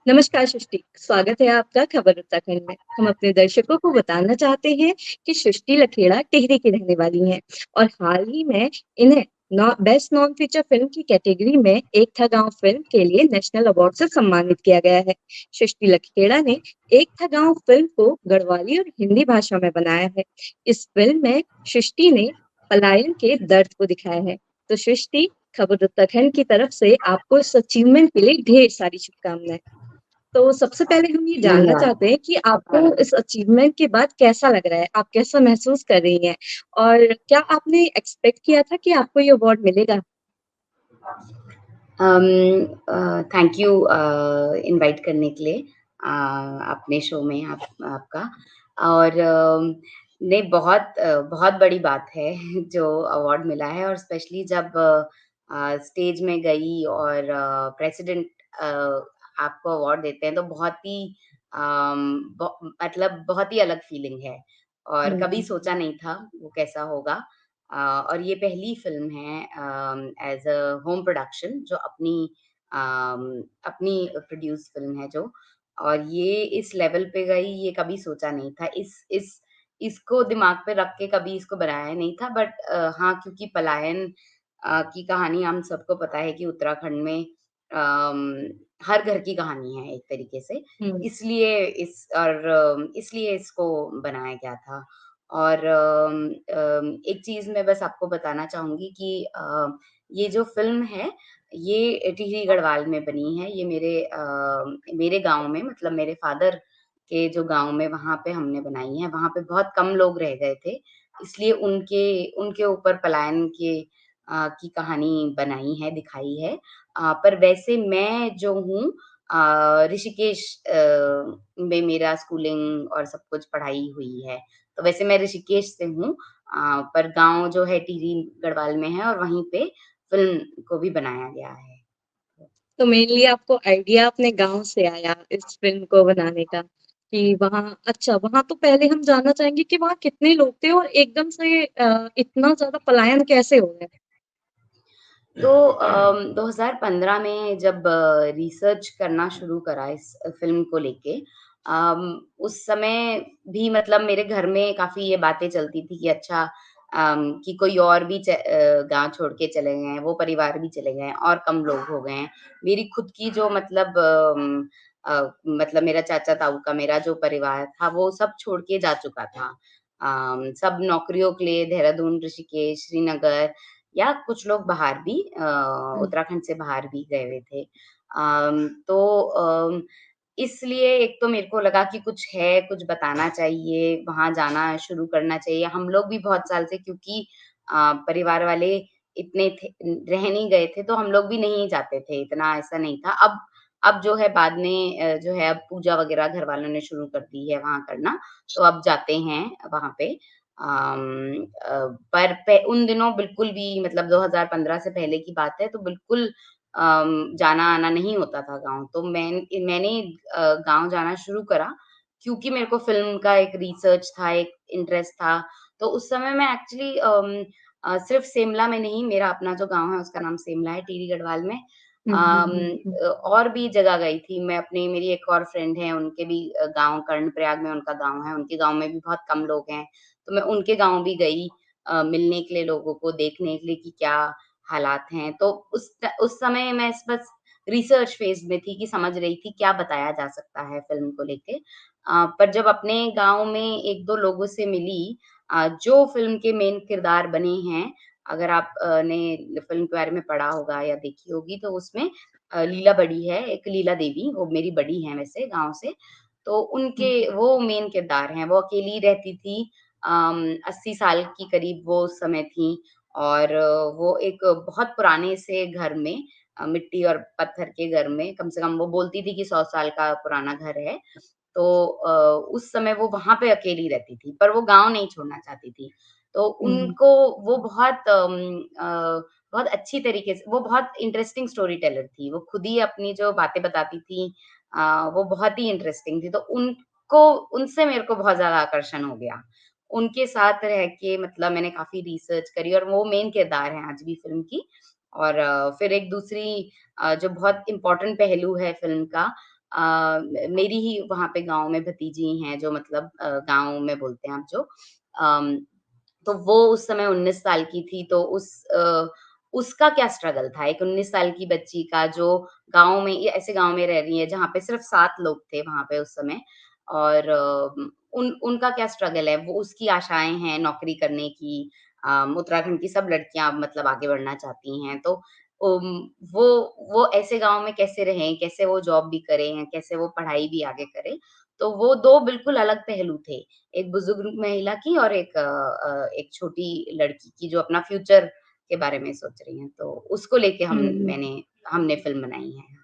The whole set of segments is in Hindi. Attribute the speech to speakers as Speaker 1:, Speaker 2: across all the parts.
Speaker 1: नमस्कार सृष्टि, स्वागत है आपका खबर उत्तराखंड में। हम अपने दर्शकों को बताना चाहते हैं कि सृष्टि लखेड़ा टिहरी की रहने वाली हैं और हाल ही में इन्हें बेस्ट नॉन फीचर फिल्म की कैटेगरी में एक था गांव फिल्म के लिए नेशनल अवार्ड से सम्मानित किया गया है। सृष्टि लखेड़ा ने एक था गांव फिल्म को गढ़वाली और हिंदी भाषा में बनाया है। इस फिल्म में सृष्टि ने पलायन के दर्द को दिखाया है। तो सृष्टि, खबर उत्तराखंड की तरफ से आपको इस अचीवमेंट के लिए ढेर सारी शुभकामनाएं। तो सबसे पहले हम ये जानना
Speaker 2: धन्यवाद।
Speaker 1: चाहते हैं कि आपको इस अचीवमेंट के बाद कैसा लग रहा है? आप कैसा महसूस कर रही हैं? और क्या आपने एक्सपेक्ट किया था कि आपको ये अवार्ड मिलेगा?
Speaker 2: थैंक यू इनवाइट करने के लिए अपने शो में आपका और नहीं बहुत बड़ी बात है जो अवार्ड मिला है और स्पेशली जब स्टेज में गई और प्रेसिडेंट आपको अवार्ड देते हैं तो बहुत ही मतलब बहुत ही अलग फीलिंग है और कभी
Speaker 1: हुँ।
Speaker 2: सोचा नहीं था वो कैसा होगा। और ये पहली फ़िल्म है एज़ अ होम प्रोडक्शन जो अपनी प्रोड्यूस फ़िल्म है जो और ये इस लेवल पे गई ये कभी सोचा नहीं था। इसको दिमाग पे रख के कभी इसको बनाया नहीं था बट हाँ, क्योंकि पलायन की कहानी हम सबको पता है कि उत्तराखंड में हर घर की कहानी है एक तरीके से।
Speaker 1: हुँ।
Speaker 2: इसलिए इसको बनाया गया था। और एक चीज़ मैं बस आपको बताना चाहूँगी कि ये जो फ़िल्म है, ये टिहरी गढ़वाल में बनी है। ये मेरे गाँव में मतलब मेरे फ़ादर के जो गाँव में वहाँ पे हमने बनाई है। वहाँ पे बहुत कम लोग रह गए थे, इसलिए उनके उनके ऊपर पलायन की कहानी बनाई है, दिखाई है। पर वैसे मैं जो हूँ ऋषिकेश में मेरा स्कूलिंग और सब कुछ पढ़ाई हुई है। तो वैसे मैं ऋषिकेश से हूँ पर गाँव जो है टिहरी गढ़वाल में है और वहीं पे फ़िल्म को भी बनाया गया है।
Speaker 1: तो मेनली आपको आइडिया अपने गाँव से आया इस फ़िल्म को बनाने का कि वहाँ तो पहले हम जानना चाहेंगे कि वहाँ कितने लोग थे और एकदम से इतना ज़्यादा पलायन कैसे हो गया?
Speaker 2: तो 2015 में जब रिसर्च करना शुरू करा इस फ़िल्म को लेके उस समय भी मतलब मेरे घर में काफ़ी ये बातें चलती थी कि अच्छा कि कोई और भी गाँव छोड़ के चले गए हैं, वो परिवार भी चले गए हैं और कम लोग हो गए हैं। मेरी खुद की जो मतलब मेरा चाचा-ताऊ का मेरा जो परिवार था, वो सब छोड़ के जा चुका था। सब नौकरियों के लिए देहरादून, ऋषिकेश, श्रीनगर या कुछ लोग बाहर भी
Speaker 1: हुँ।
Speaker 2: उत्तराखंड से बाहर भी गए हुए थे। तो इसलिए एक तो मेरे को लगा कि कुछ है, कुछ बताना चाहिए, वहाँ जाना शुरू करना चाहिए। हम लोग भी बहुत साल से क्योंकि परिवार वाले इतने थे रह नहीं गए थे, तो हम लोग भी नहीं जाते थे, इतना ऐसा नहीं था। अब जो है बाद में जो है अब पूजा वगैरह घर वालों ने शुरू कर दी है वहाँ करना, तो अब जाते हैं वहाँ पे। पर उन दिनों बिल्कुल भी मतलब 2015 से पहले की बात है तो बिल्कुल जाना-आना नहीं होता था गाँव। तो मैंने गाँव जाना शुरू करा क्योंकि मेरे को फ़िल्म का एक रिसर्च था, एक इंटरेस्ट था। तो उस समय मैं एक्चुअली सिर्फ़ शिमला में नहीं, मेरा अपना जो गाँव है उसका नाम शिमला है, टिहरी गढ़वाल में।
Speaker 1: हुँ, हुँ, हुँ, हुँ।
Speaker 2: और भी जगह गई थी मैं मेरी एक और फ्रेंड है, उनके भी गाँव कर्णप्रयाग में उनका गाँव है, उनके गाँव में भी बहुत कम लोग हैं। तो मैं उनके गाँव भी गई मिलने के लिए लोगों को, देखने के लिए कि क्या हालात हैं। तो उस समय मैं बस रिसर्च फ़ेज़ में थी कि समझ रही थी क्या बताया जा सकता है फ़िल्म को लेके। पर जब अपने गाँव में 1-2 लोगों से मिली जो फ़िल्म के मेन किरदार बने हैं, अगर आप ने फ़िल्म के बारे में पढ़ा होगा या देखी होगी तो उसमें लीला बड़ी है, एक लीला देवी, वो मेरी बड़ी हैं वैसे गाँव से। तो उनके
Speaker 1: हुँ,
Speaker 2: वो मेन किरदार हैं, वो अकेली रहती थी 80 साल की करीब वो उस समय थीं और वो एक बहुत पुराने से घर में मिट्टी और पत्थर के घर में कम से कम वो बोलती थी कि 100 साल का पुराना घर है। तो उस समय वो वहाँ पे अकेली रहती थी, पर वो गाँव नहीं छोड़ना चाहती थी। तो
Speaker 1: हुँ,
Speaker 2: उनको वो बहुत अच्छी तरीके से वो बहुत इंटरेस्टिंग स्टोरी टेलर थी। वो खुद ही अपनी जो बातें बताती थी वो बहुत ही इंटरेस्टिंग थी। तो उनसे मेरे को बहुत ज़्यादा आकर्षण हो गया। उनके साथ रह के मतलब मैंने काफ़ी रिसर्च करी और वो मेन किरदार हैं आज भी फ़िल्म की। और फिर एक दूसरी जो बहुत इम्पोर्टेंट पहलू है फ़िल्म का मेरी ही वहाँ पे गाँव में भतीजी हैं जो मतलब गाँव में बोलते हैं आप जो अम, तो वो उस समय 19 साल की थी तो उसका क्या स्ट्रगल था, एक 19 साल की बच्ची का जो गाँव में ये ऐसे गाँव में रह रही है जहाँ पे सिर्फ़ 7 लोग थे वहाँ पे उस समय और उनका क्या स्ट्रगल है, वो उसकी आशाएँ हैं नौकरी करने की उत्तराखंड की सब लड़कियाँ मतलब आगे बढ़ना चाहती हैं, तो उम, वो वो ऐसे गाँव में कैसे रहें, कैसे वो जॉब भी करें, कैसे वो पढ़ाई भी आगे करें, तो वो 2 बिल्कुल अलग पहलू थे। एक बुजुर्ग महिला की और एक छोटी लड़की की जो अपना फ्यूचर के बारे में सोच रही हैं, तो उसको लेके
Speaker 1: हुँ, हुँ।
Speaker 2: हमने फ़िल्म बनाई है।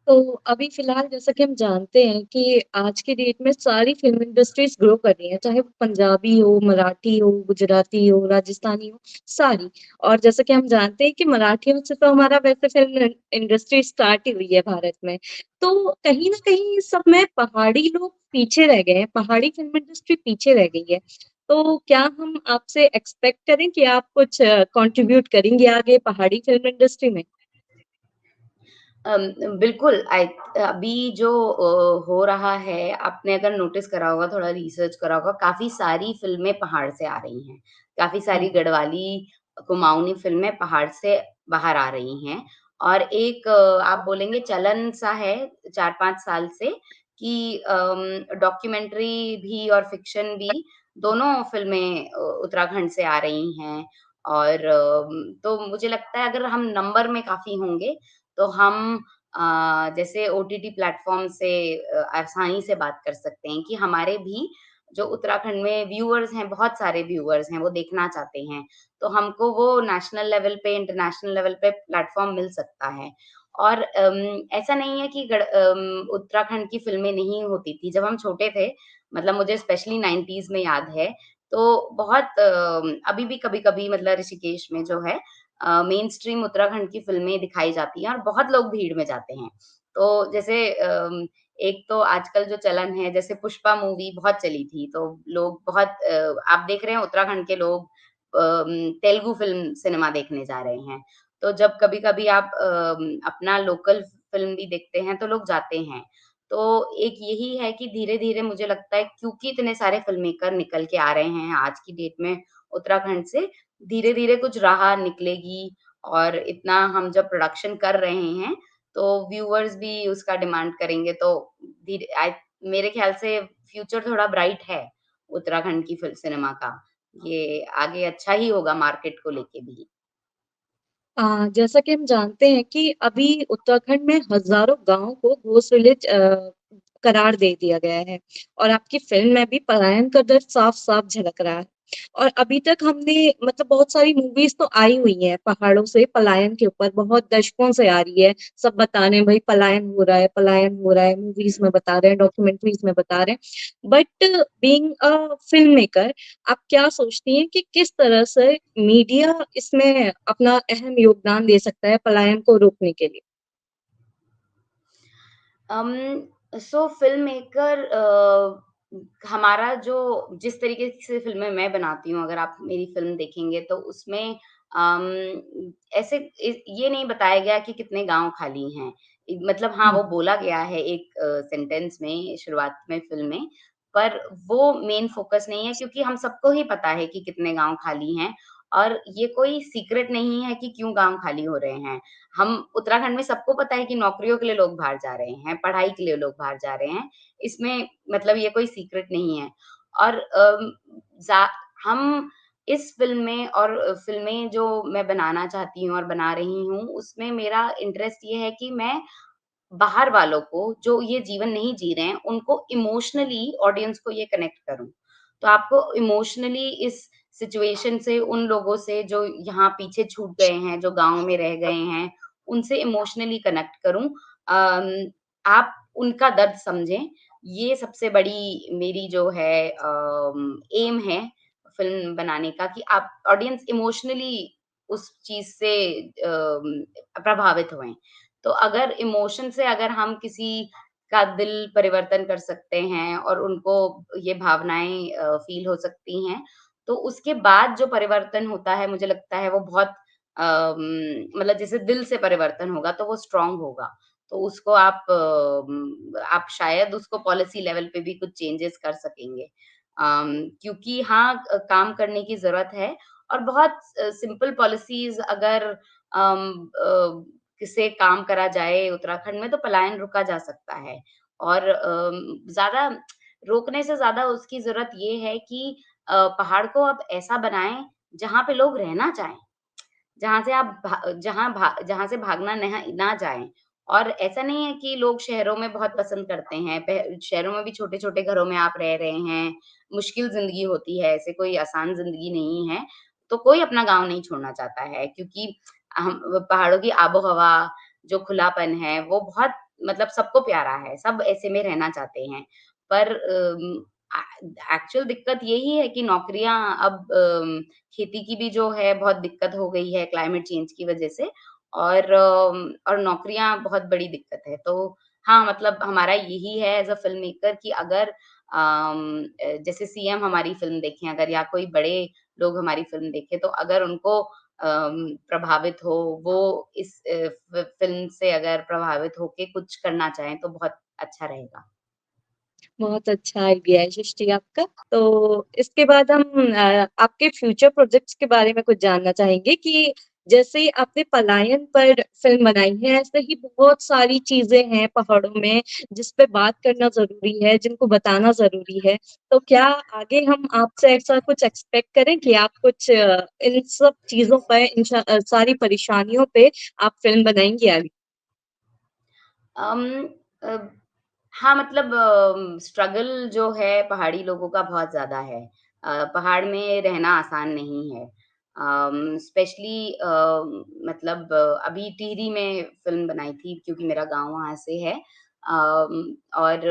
Speaker 1: तो अभी फ़िलहाल जैसा कि हम जानते हैं कि आज की डेट में सारी फ़िल्म इंडस्ट्रीज़ ग्रो कर रही हैं, चाहे वो पंजाबी हो, मराठी हो, गुजराती हो, राजस्थानी हो, सारी। और जैसा कि हम जानते हैं कि मराठियों से तो हमारा वैसे फ़िल्म इंडस्ट्री स्टार्ट ही हुई है भारत में। तो कहीं न कहीं इस सब में पहाड़ी लोग पीछे रह गए हैं, पहाड़ी फ़िल्म इंडस्ट्री पीछे रह गई है। तो क्या हम आपसे एक्सपेक्ट करें कि आप कुछ कंट्रीब्यूट करेंगे आगे पहाड़ी फ़िल्म इंडस्ट्री में?
Speaker 2: बिल्कुल अभी जो हो रहा है, आपने अगर नोटिस करा होगा, थोड़ा रिसर्च करा होगा, काफ़ी सारी फ़िल्में पहाड़ से आ रही हैं। काफ़ी सारी
Speaker 1: हुँ।
Speaker 2: गढ़वाली, कुमाऊनी फ़िल्में पहाड़ से बाहर आ रही हैं और एक आप बोलेंगे चलन सा है 4-5 साल से कि डॉक्यूमेंट्री भी और फ़िक्शन भी दोनों फ़िल्में उत्तराखंड से आ रही हैं और तो मुझे लगता है अगर हम नंबर में काफ़ी होंगे, तो हम जैसे ओटीटी प्लेटफ़ॉर्म से आसानी से बात कर सकते हैं कि हमारे भी जो उत्तराखंड में व्यूअर्स हैं, बहुत सारे व्यूअर्स हैं, वो देखना चाहते हैं। तो हमको वो नेशनल लेवल पे, इंटरनेशनल लेवल पे प्लेटफ़ॉर्म मिल सकता है। और ऐसा नहीं है कि उत्तराखंड की फ़िल्में नहीं होती थी। जब हम छोटे थे, मतलब मुझे स्पेशली 90s में याद है, तो बहुत अभी भी कभी-कभी मतलब ऋषिकेश में जो है मेन स्ट्रीम उत्तराखंड की फ़िल्में दिखाई जाती हैं और बहुत लोग भीड़ में जाते हैं। तो जैसे एक तो आजकल जो चलन है जैसे पुष्पा मूवी बहुत चली थी, तो लोग बहुत आप देख रहे हैं उत्तराखंड के लोग तेलुगु फ़िल्म सिनेमा देखने जा रहे हैं। तो जब कभी-कभी आप अपना लोकल फ़िल्म भी देखते हैं, तो लोग जाते हैं। तो एक यही है कि धीरे-धीरे मुझे लगता है क्योंकि इतने सारे फ़िल्म मेकर निकल के आ रहे हैं आज की डेट में उत्तराखंड से, धीरे-धीरे कुछ राह निकलेगी और इतना हम जब प्रोडक्शन कर रहे हैं, तो व्यूअर्स भी उसका डिमांड करेंगे तो धीरे मेरे ख़्याल से फ्यूचर थोड़ा ब्राइट है उत्तराखंड की सिनेमा का। ये आगे अच्छा ही होगा मार्केट को लेके भी।
Speaker 1: जैसा कि हम जानते हैं कि अभी उत्तराखंड में हज़ारों गाँव को घोस्ट विलेज करार दे दिया गया है और आपकी फ़िल्म में भी पलायन का दर्द साफ-साफ झलक रहा है। और अभी तक हमने मतलब बहुत सारी मूवीज़ तो आई हुई हैं पहाड़ों से पलायन के ऊपर, बहुत दशकों से आ रही है। सब बता रहे हैं भई पलायन हो रहा है, मूवीज़ में बता रहे हैं, डॉक्यूमेंट्रीज़ में बता रहे हैं। But being a film maker आप क्या सोचती हैं कि किस तरह से मीडिया इसमें अपना अहम योगदान दे सकता है पलायन को रोकने के लिए?
Speaker 2: अम, सो फ़िल्म मेकर हमारा जो जिस तरीके से फ़िल्में मैं बनाती हूँ, अगर आप मेरी फ़िल्म देखेंगे तो उसमें ऐसे ये नहीं बताया गया कि कितने गाँव खाली हैं। मतलब हाँ,
Speaker 1: हुँ।
Speaker 2: वो बोला गया है एक सेंटेंस में शुरुआत में फ़िल्म में, पर वो मेन फ़ोकस नहीं है क्योंकि हम सबको ही पता है कि कितने गाँव खाली हैं और ये कोई सीक्रेट नहीं है कि क्यों गाँव खाली हो रहे हैं। हम उत्तराखंड में सबको पता है कि नौकरियों के लिए लोग बाहर जा रहे हैं, पढ़ाई के लिए लोग बाहर जा रहे हैं। इसमें मतलब ये कोई सीक्रेट नहीं है और जा हम इस फ़िल्म में और फ़िल्में जो मैं बनाना चाहती हूँ और बना रही हूँ, उसमें मेरा इंटरेस्ट ये है कि मैं बाहर वालों को जो ये जीवन नहीं जी रहे हैं, उनको इमोशनली ऑडियंस को ये कनेक्ट करूँ। तो आपको इमोशनली इस सिचुएशन से उन लोगों से जो यहाँ पीछे छूट गए हैं, जो गाँव में रह गए हैं, उनसे इमोशनली कनेक्ट करूँ। आप उनका दर्द समझें, ये सबसे बड़ी मेरी जो है एम है फ़िल्म बनाने का कि आप ऑडियंस इमोशनली उस चीज़ से प्रभावित होएँ। तो अगर इमोशन से अगर हम किसी का दिल परिवर्तन कर सकते हैं और उनको ये भावनाएँ फ़ील हो सकती हैं, तो उसके बाद जो परिवर्तन होता है मुझे लगता है वो बहुत मतलब जैसे दिल से परिवर्तन होगा तो वो स्ट्रॉन्ग होगा। तो उसको आप शायद उसको पॉलिसी लेवल पे भी कुछ चेंजेस कर सकेंगे। क्योंकि हाँ, काम करने की ज़रूरत है और बहुत सिंपल पॉलिसीज़ अगर से काम करा जाए उत्तराखंड में तो पलायन रुका जा सकता है। और ज़्यादा रोकने से ज़्यादा उसकी ज़रूरत ये है कि पहाड़ को अब ऐसा बनाएँ जहाँ पे लोग रहना चाहें। जहाँ से भागना नह ना जाएँ। और ऐसा नहीं है कि लोग शहरों में बहुत पसंद करते हैं, शहरों में भी छोटे-छोटे घरों में आप रह रहे हैं, मुश्किल ज़िंदगी होती है, ऐसे कोई आसान ज़िंदगी नहीं है, तो कोई अपना गाँव नहीं छोड़ना चाहता है क्योंकि हम पहाड़ों की आबो-हवा, जो खुलापन है, वो बहुत मतलब सबको प्यारा है, सब ऐसे में रहना चाहते हैं। पर एक्चुअल दिक्कत यही है कि नौकरियाँ अब खेती की भी जो है बहुत दिक्कत हो गई है क्लाइमेट चेंज की वजह से और नौकरियाँ बहुत बड़ी दिक्कत है। तो हाँ, मतलब हमारा यही है एज़ अ फ़िल्म मेकर कि अगर जैसे सीएम हमारी फ़िल्म देखें अगर या कोई बड़े लोग हमारी फ़िल्म देखें, तो अगर उनको प्रभावित हो, वो इस फ़िल्म से अगर प्रभावित होके कुछ करना चाहें, तो बहुत अच्छा रहेगा।
Speaker 1: बहुत अच्छा आइडिया है सृष्टि आपका। तो इसके बाद हम आपके फ्यूचर प्रोजेक्ट्स के बारे में कुछ जानना चाहेंगे कि जैसे आपने पलायन पर फ़िल्म बनाई है, ऐसे ही बहुत सारी चीज़ें हैं पहाड़ों में जिस पे बात करना ज़रूरी है, जिनको बताना ज़रूरी है। तो क्या आगे हम आपसे ऐसा कुछ एक्सपेक्ट करें कि आप कुछ इन सब चीज़ों पे सारी परेशानियों पे आप फ़िल्म बनाएँगी आगे?
Speaker 2: अम, अ, हाँ, मतलब स्ट्रगल जो है पहाड़ी लोगों का बहुत ज़्यादा है। पहाड़ में रहना आसान नहीं है। स्पेशली मतलब अभी टिहरी में फ़िल्म बनाई थी क्योंकि मेरा गाँव वहाँ से है। और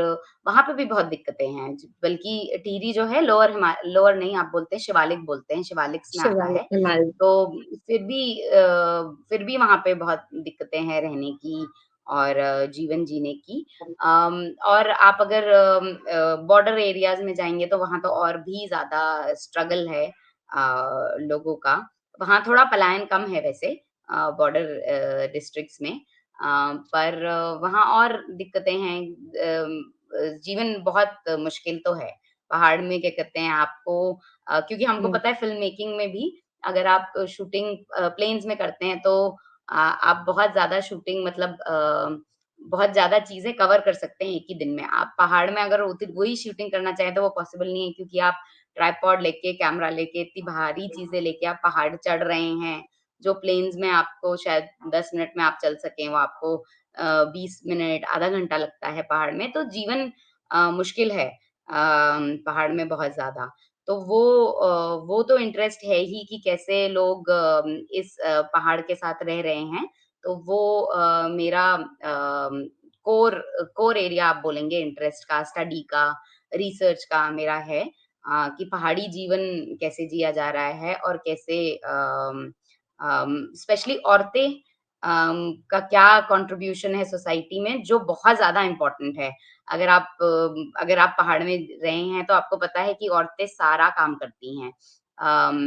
Speaker 2: वहाँ पे भी बहुत दिक्कतें हैं। बल्कि टिहरी जो है लोअर नहीं आप बोलते हैं शिवालिक बोलते हैं, शिवालिक्स में आता
Speaker 1: शिवालिक
Speaker 2: है।
Speaker 1: हिमालय।
Speaker 2: तो फिर भी वहाँ पे बहुत दिक्कतें हैं रहने की और जीवन जीने की। और आप अगर बॉर्डर एरियाज़ में जाएँगे तो वहाँ तो और भी ज़्यादा स्ट्रगल है लोगों का। वहाँ थोड़ा पलायन कम है वैसे बॉर्डर डिस्ट्रिक्ट्स में। पर वहाँ और दिक्कतें हैं। जीवन बहुत मुश्किल तो है। पहाड़ में क्या कहते हैं आपको क्योंकि हमको
Speaker 1: हुँ।
Speaker 2: पता है फ़िल्म मेकिंग में भी अगर आप शूटिंग प्लेन्स में करते हैं तो आप बहुत ज़्यादा शूटिंग मतलब बहुत ज़्यादा चीज़ें कवर कर सकते हैं एक ही दिन में। आप पहाड़ में अगर वही शूटिंग करना चाहें तो वो पॉसिबल नहीं है क्योंकि आप ट्राइपॉड लेके, कैमरा लेके, इतनी भारी चीज़ें लेके आप पहाड़ चढ़ रहे हैं, जो प्लेन्स में आपको शायद 10 मिनट में आप चल सकें, वो आपको 20 मिनट, आधा घंटा लगता है पहाड़ में। तो जीवन मुश्किल है पहाड़ में बहुत ज़्यादा। तो वो तो इंटरेस्ट है ही कि कैसे लोग इस पहाड़ के साथ रह रहे हैं। तो वो मेरा कोर कोर एरिया आप बोलेंगे इंटरेस्ट का, स्टडी का, रिसर्च का मेरा है कि पहाड़ी जीवन कैसे जिया जा रहा है और कैसे स्पेशली औरतें का क्या कंट्रीब्यूशन है सोसाइटी में जो बहुत ज़्यादा इम्पोर्टेंट है। अगर आप पहाड़ में रहे हैं तो आपको पता है कि औरतें सारा काम करती हैं। अम,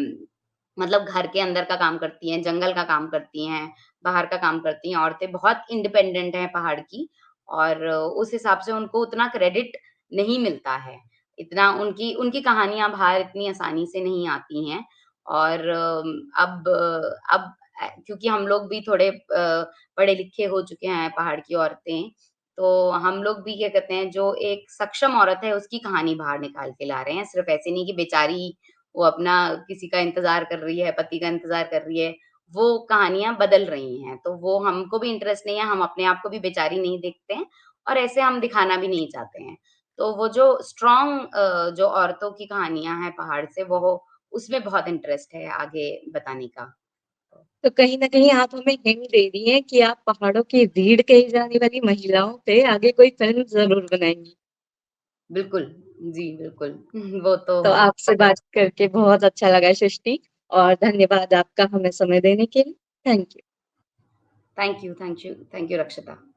Speaker 2: मतलब घर के अंदर का काम करती हैं, जंगल का काम करती हैं, बाहर का काम करती हैं, औरतें बहुत इंडिपेंडेंट हैं पहाड़ की और उस हिसाब से उनको उतना क्रेडिट नहीं मिलता है। इतना उनकी उनकी कहानियाँ बाहर इतनी आसानी से नहीं आती हैं और अब क्योंकि हम लोग भी थोड़े पढ़े-लिखे हो चुके हैं पहाड़ की औरतें, तो हम लोग भी क्या कहते हैं जो एक सक्षम औरत है उसकी कहानी बाहर निकाल के ला रहे हैं। सिर्फ़ ऐसे नहीं कि बेचारी वो अपना किसी का इंतज़ार कर रही है, पति का इंतज़ार कर रही है, वो कहानियाँ बदल रही हैं। तो वो हमको भी इंटरेस्ट नहीं है, हम अपने आप को भी बेचारी नहीं देखते हैं और ऐसे हम दिखाना भी नहीं चाहते हैं। तो वो जो स्ट्रॉन्ग जो औरतों की कहानियाँ हैं पहाड़ से वो उसमें बहुत इंटरेस्ट है आगे बताने का।
Speaker 1: तो कहीं न कहीं आप हमें हिंट दे रही हैं कि आप पहाड़ों की रीढ़ कही जाने वाली महिलाओं पे आगे कोई फ़िल्म ज़रूर बनाएँगी।
Speaker 2: बिल्कुल, जी बिल्कुल। वो तो
Speaker 1: तो
Speaker 2: है।
Speaker 1: आपसे बात करके बहुत अच्छा लगा सृष्टि और धन्यवाद आपका हमें समय देने के लिए। Thank you.
Speaker 2: थैंक यू रक्षिता।